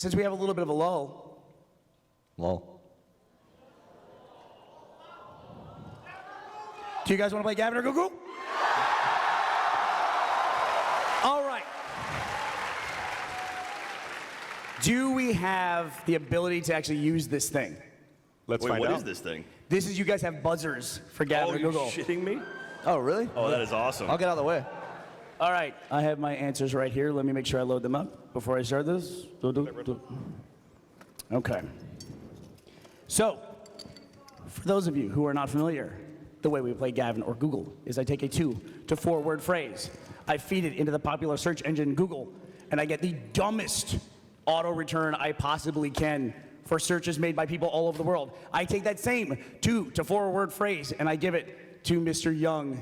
since we have a little bit of a lull. Lol. Do you guys want to play Gavin or Google? All right. Do we have the ability to actually use this thing? Let's Wait, find what out. is this thing? This is, you guys have buzzers for Gavin Oh, or you're Google. shitting me? Oh, really? Oh, that is awesome. I'll get out of the way. All right, I have my answers right here. Let me make sure I load them up before I start this. Okay. So, for those of you who are not familiar, the way we play Gavin or Google is I take a 2 to 4 word phrase, I feed it into the popular search engine Google, and I get the dumbest auto return I possibly can for searches made by people all over the world. I take that same 2 to 4 word phrase and I give it to Mr. Young,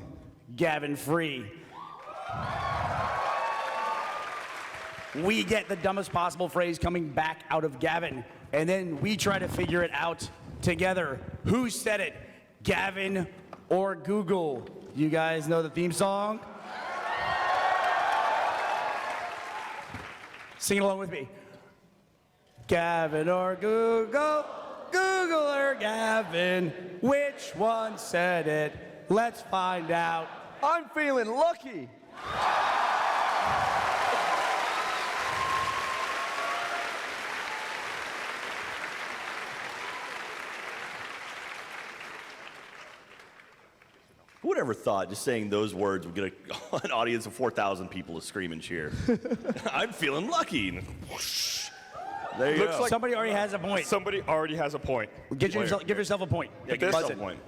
Gavin Free. We get the dumbest possible phrase coming back out of Gavin, and then we try to figure it out together. Who said it? Gavin or Google? You guys know the theme song? Sing it along with me. Gavin or Google? Google or Gavin? Which one said it? Let's find out. I'm feeling lucky. Who would ever thought just saying those words would get an audience of 4,000 people to scream and cheer? I'm feeling lucky. And whoosh. There you Looks go. like Somebody already has a point. somebody already has a point. Give yourself a point. Yeah, give Buzz yourself it. a point.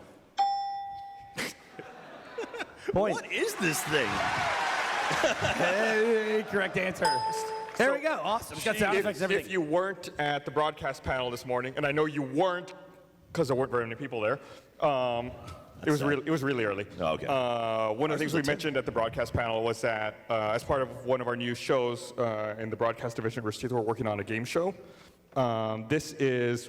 Point. What is this thing? Hey, correct answer. There we go. Awesome. It's got sound effects and everything. If you weren't at the broadcast panel this morning, and I know you weren't, because there weren't very many people there, it was really early. Oh, okay. One of the things we mentioned at the broadcast panel was that as part of one of our new shows in the broadcast division, we're working on a game show. This is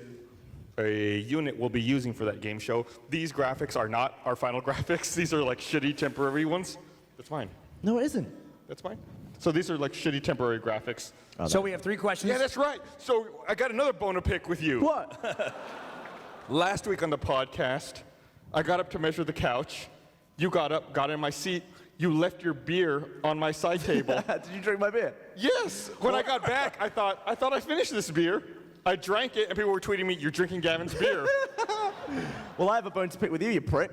a unit we'll be using for that game show. These graphics are not our final graphics. These are like shitty temporary ones. That's fine. No, it isn't. That's fine. So these are like shitty temporary graphics. So we have 3 questions. Yeah, that's right. So I got another bone to pick with you. What? Last week on the podcast, I got up to measure the couch. You got up, got in my seat. You left your beer on my side table. Did you drink my beer? Yes. When I got back, I thought I finished this beer. I drank it, and people were tweeting me, "You're drinking Gavin's beer." Well, I have a bone to pick with you, you prick.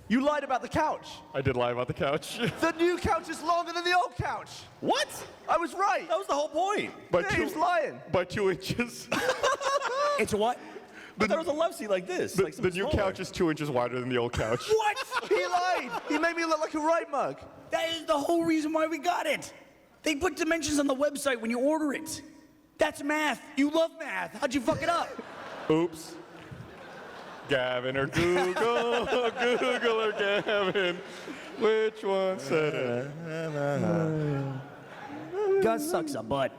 You lied about the couch. I did lie about the couch. The new couch is longer than the old couch. What? I was right. That was the whole point. By Yeah, he was lying. By 2 inches. It's what? I thought it was a love seat like this. The, like the new couch is 2 inches wider than the old couch. What? He lied. He made me look like a right mug. That is the whole reason why we got it. They put dimensions on the website when you order it. That's math. You love math. How'd you fuck it up? Oops. Gavin or Google, Google or Gavin. Which one said it? Gus sucks a butt.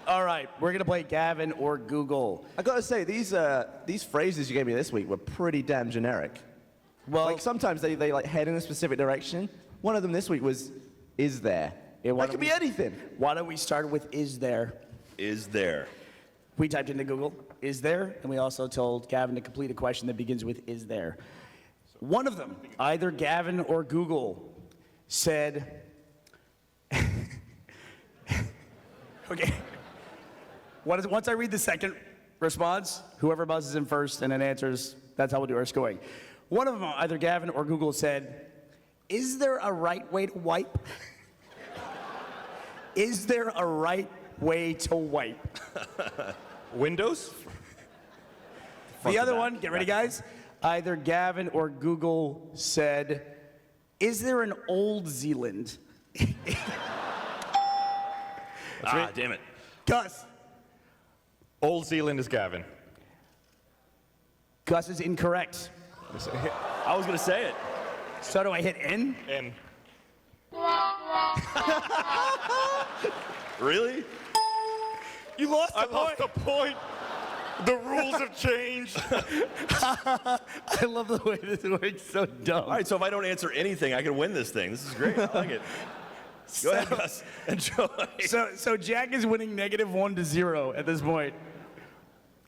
All right, we're gonna play Gavin or Google. I gotta say, these phrases you gave me this week were pretty damn generic. Well, Like sometimes they like head in a specific direction. One of them this week was, "Is there?" Yeah, why That could don't be anything. why don't we start with is there? Is there? We typed into Google, is there? And we also told Gavin to complete a question that begins with is there. One of them, either Gavin or Google, said, okay. Once I read the second response, whoever buzzes in first and then answers, that's how we'll do our scoring. One of them, either Gavin or Google, said, is there a right way to wipe? Is there a right way to wipe? Windows? The other one, get ready guys, either Gavin or Google said, is there an Old Zealand? Damn it. Gus. Old Zealand is Gavin. Gus is incorrect. I was going to say it. So do I hit N? And Really? You lost I lost the point. The rules have changed. I love the way this works, so dumb. All right, so if I don't answer anything, I can win this thing. This is great. I like it. Go ahead, Gus. Enjoy. So Jack is winning -1 to 0 at this point.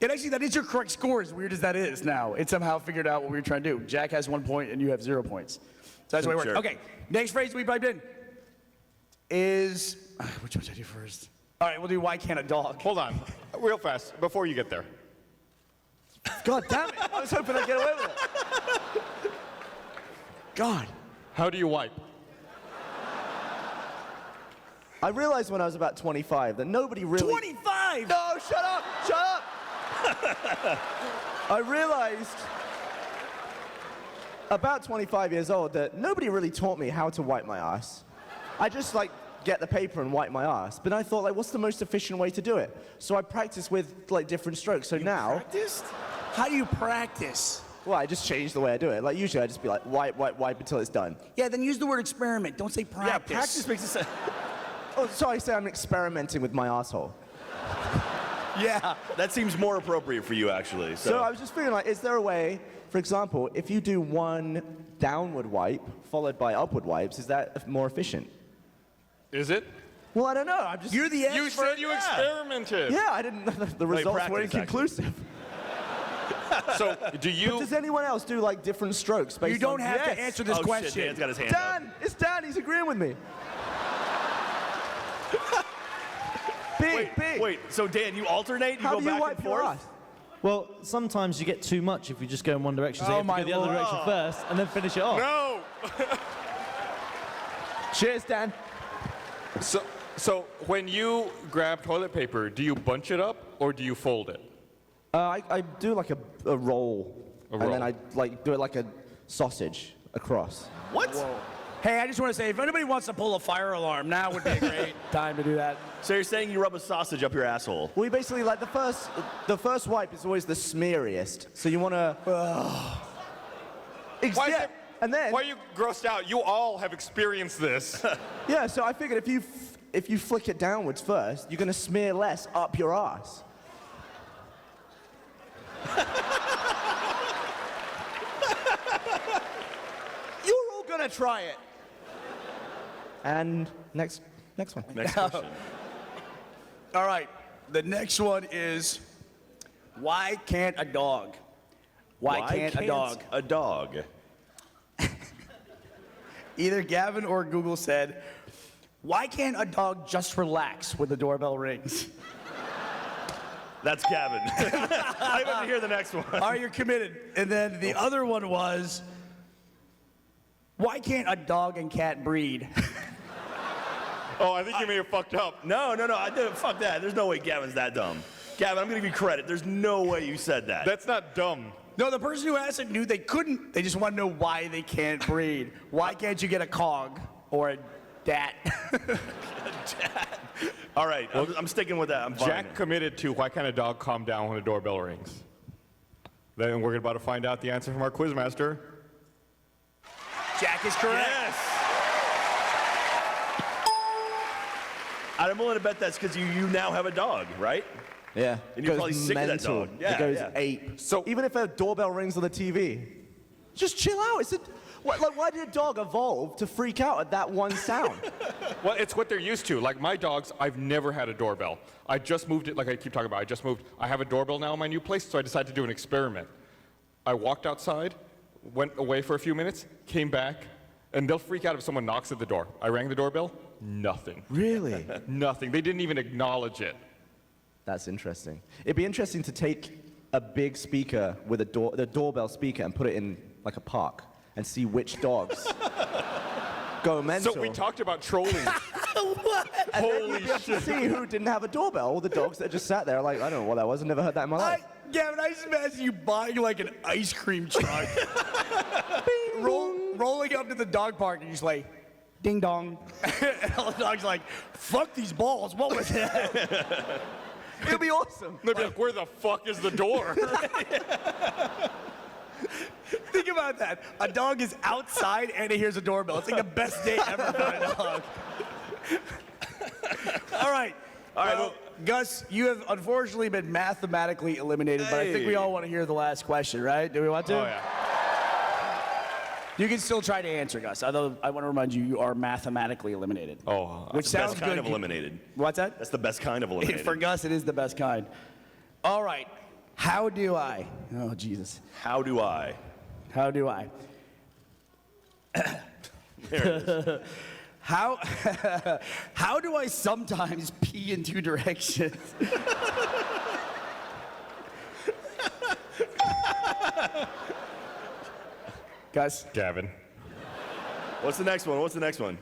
And actually, that is your correct score, as weird as that is now. It somehow figured out what we were trying to do. Jack has 1 point, and you have 0 points. So that's the way it works. Sure. Okay, next phrase we piped in is, which one should I do first? All right, we'll do why can't a dog? Hold on, real fast, before you get there. God damn it! I was hoping I'd get away with it. God. How do you wipe? I realized when I was about 25 that nobody really... 25! No, shut up! Shut up! I realized about 25 years old that nobody really taught me how to wipe my ass. I just like get the paper and wipe my ass. But I thought, like, what's the most efficient way to do it? So I practiced with like different strokes. So now, Practiced? How do you practice? well, I just changed the way I do it. Like usually I just be like wipe, wipe, wipe until it's done. Yeah, then use the word experiment. Don't say practice. Yeah, practice makes it sound. Oh, so I say I'm experimenting with my asshole. Yeah. That seems more appropriate for you, actually. So I was just feeling like, is there a way, for example, if you do one downward wipe followed by upward wipes, is that more efficient? Is it? Well, I don't know. I'm just. You're the expert. You said you experimented. Yeah, I didn't know the results were practice, inconclusive. So do you? Does anyone else do like different strokes based You don't on... have to Yes. answer this Oh, question. shit, Dan's got his hand up. Dan! It's Dan, he's agreeing with me. Big. Wait, so Dan, you alternate? You How go do you back wipe and your forth? ass? Well, sometimes you get too much if you just go in one direction. So Oh you have my to go the other Lord. direction first and then finish it off. No. Cheers, Dan. So when you grab toilet paper, do you bunch it up or do you fold it? I do like a roll. A And then roll. I like do it like a sausage across. What? Hey, I just want to say, if anybody wants to pull a fire alarm, now would be a great time to do that. So you're saying you rub a sausage up your asshole? Well, you basically like the first wipe is always the smeariest. So you want to. Why is Yeah. it- And then Why are you grossed out? You all have experienced this. yeah, so I figured if you flick it downwards first, you're gonna smear less up your ass. You're all gonna try it. And next one. Next question. All right, the next one is, why can't a dog? Why can't a dog? A dog. Either Gavin or Google said, why can't a dog just relax when the doorbell rings? That's Gavin. I want to hear the next one. All right, you're committed. And then the other one was, why can't a dog and cat breed? Oh, I think you may have fucked up. No, I didn't. Fuck that. There's no way Gavin's that dumb. Gavin, I'm gonna give you credit. There's no way you said that. That's not dumb. No, the person who asked it knew they couldn't. They just want to know why they can't breed. Why can't you get a cog or a dat? All right, I'm sticking with that. I'm fine. Jack committed to why can't a dog calm down when the doorbell rings? Then we're about to find out the answer from our quizmaster. Jack is correct. Yes. I'm willing to bet that's because you now have a dog, right? Yeah. And you're probably sick of that dog. Yeah, it goes yeah. ape. So- even if a doorbell rings on the TV, just chill out. Why did a dog evolve to freak out at that one sound? Well, it's what they're used to. Like my dogs, I've never had a doorbell. I just moved it, like I keep talking about, I just moved. I have a doorbell now in my new place, so I decided to do an experiment. I walked outside, went away for a few minutes, came back, and they'll freak out if someone knocks at the door. I rang the doorbell, nothing. Really? Nothing. They didn't even acknowledge it. That's interesting. It'd be interesting to take a big speaker with the doorbell speaker and put it in like a park and see which dogs go mental. So we talked about trolling. What? and then Holy you'd be able to shit. see who didn't have a doorbell. All the dogs that just sat there like, I don't know what that was. I've never heard that in my life. Gavin, I just imagine you buying like an ice cream truck, rolling up to the dog park, and you're just like, ding dong. And all the dogs are like, fuck these balls, what was that? It'd be awesome. They'd be like, where the fuck is the door? Think about that. A dog is outside and he hears a doorbell. It's like the best day ever for a dog. All right. Well, Gus, you have unfortunately been mathematically eliminated, but I think we all want to hear the last question, right? Do we want to? Oh, yeah. You can still try to answer, Gus. Although I want to remind you, you are mathematically eliminated. Oh, which Best sounds kind good. of eliminated. What's that? That's the best kind of eliminated. For Gus, it is the best kind. All right. How do I? Oh, Jesus. How do I? How do I? There it is. How do I sometimes pee in two directions? Gus? Gavin. What's the next one? What's the next one?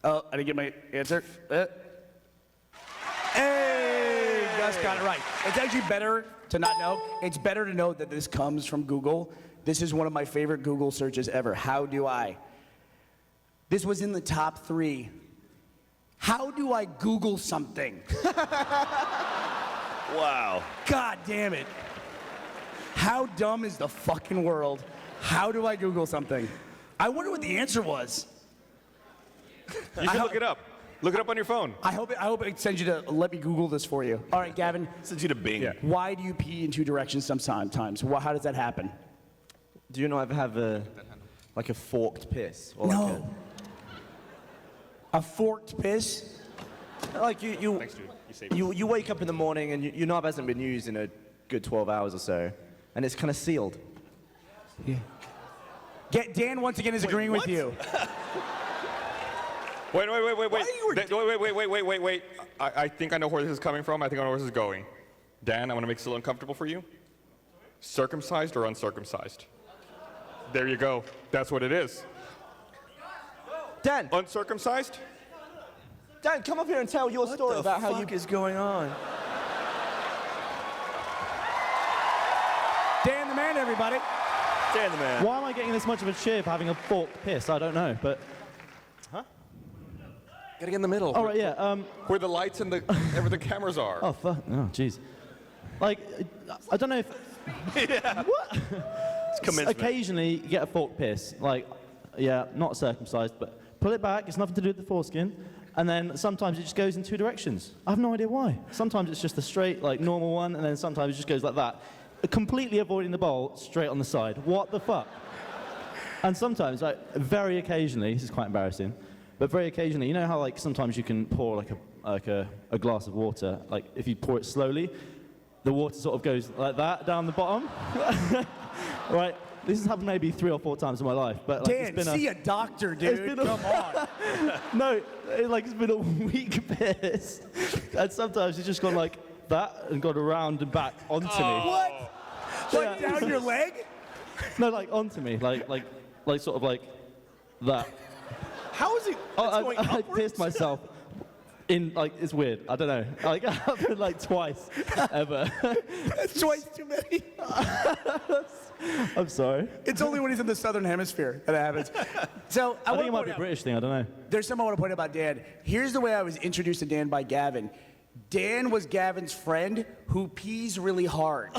Oh, I didn't get my answer. Hey, Gus got it right. It's actually better to not know. It's better to know that this comes from Google. This is one of my favorite Google searches ever. How do I? This was in the top 3. How do I Google something? Wow. God damn it. How dumb is the fucking world? How do I Google something? I wonder what the answer was. You should look it up. Look it up on your phone. I hope it sends you to let me Google this for you. All right, Gavin. Sends you to Bing. Yeah. Why do you pee in two directions sometimes? How does that happen? Do you not ever have a forked piss? Or No. A forked piss? Like you Thanks, dude. You saved me. you wake up in the morning and your knob hasn't been used in a good 12 hours or so, and it's kind of sealed. Yeah. Dan once again is agreeing with you. Wait. Wait. I think I know where this is coming from. I think I know where this is going. Dan, I'm going to make this a little uncomfortable for you. Circumcised or uncircumcised? There you go. That's what it is. Dan, Uncircumcised? Dan, come up here and tell your story about how you. is going on? Dan the man, everybody. Dan the man. Why am I getting this much of a cheer for having a forked piss? I don't know, but... Getting in the middle. All right, yeah. Where the lights and the cameras are. Oh, fuck. Oh, jeez. Like, I don't know if... What? It's commencement. Occasionally, you get a forked piss. Like, yeah, not circumcised, but pull it back. It's nothing to do with the foreskin. And then sometimes it just goes in two directions. I have no idea why. Sometimes it's just a straight, like, normal one, and then sometimes it just goes like that. Completely avoiding the bowl, straight on the side. What the fuck? And sometimes, like, very occasionally, this is quite embarrassing, but very occasionally, you know how, like, sometimes you can pour, like a glass of water, like, if you pour it slowly, the water sort of goes like that down the bottom? Right? This has happened maybe 3 or 4 times in my life, but, like, Dan, see a doctor, dude. Come on. No, it's been a weak piss. And sometimes it's just gone like that and gone around and back onto me. What? Like down your leg? No, like onto me, like sort of like that. How is it? That's going I upwards? pissed myself in, like, it's weird. I don't know. Like, it happened like twice ever. That's twice too many. I'm sorry. It's only when he's in the southern hemisphere that it happens. So I think wanna it might point be a out- British thing. I don't know. There's something I want to point out about Dan. Here's the way I was introduced to Dan by Gavin. Dan was Gavin's friend who pees really hard.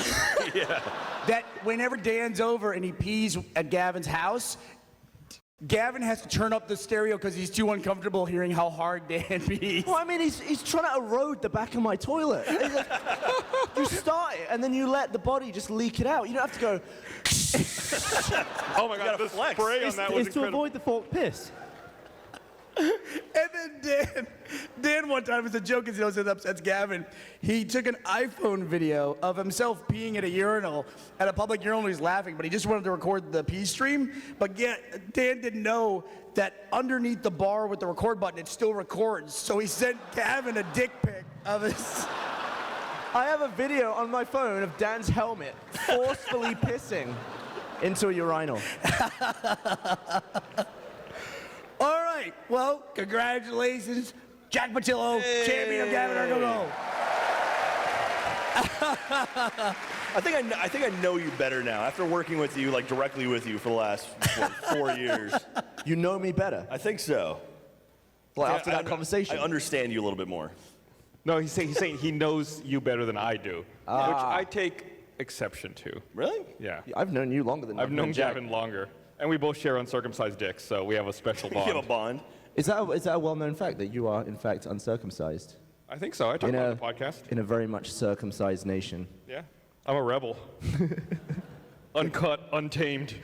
Yeah. That whenever Dan's over and he pees at Gavin's house, Gavin has to turn up the stereo because he's too uncomfortable hearing how hard Dan pees. Well, I mean, he's trying to erode the back of my toilet. You start it, and then you let the body just leak it out. You don't have to go. Oh my God, the flex. spray on that was It's to incredible. avoid the forked piss. And then Dan one time, as a joke, as he always upsets Gavin, he took an iPhone video of himself peeing at a urinal, at a public urinal. He's laughing, but he just wanted to record the pee stream. But yet, Dan didn't know that underneath the bar with the record button, it still records. So he sent Gavin a dick pic of his. I have a video on my phone of Dan's helmet forcefully pissing into a urinal. All right, well, congratulations, Jack Patillo, champion of Gavin Urological. I think I know you better now after working with you, like directly with you for the last 4 years. You know me better. I think so. Like, Yeah, after that conversation. I understand you a little bit more. No, he's saying he knows you better than I do, which I take exception to. Really? Yeah. I've known you longer than I've known Jack. Gavin longer. And we both share uncircumcised dicks, so we have a special bond. You have a bond. Is that a well-known fact that you are, in fact, uncircumcised? I think so. I talk about it on the podcast. In a very much circumcised nation. Yeah. I'm a rebel. Uncut, untamed.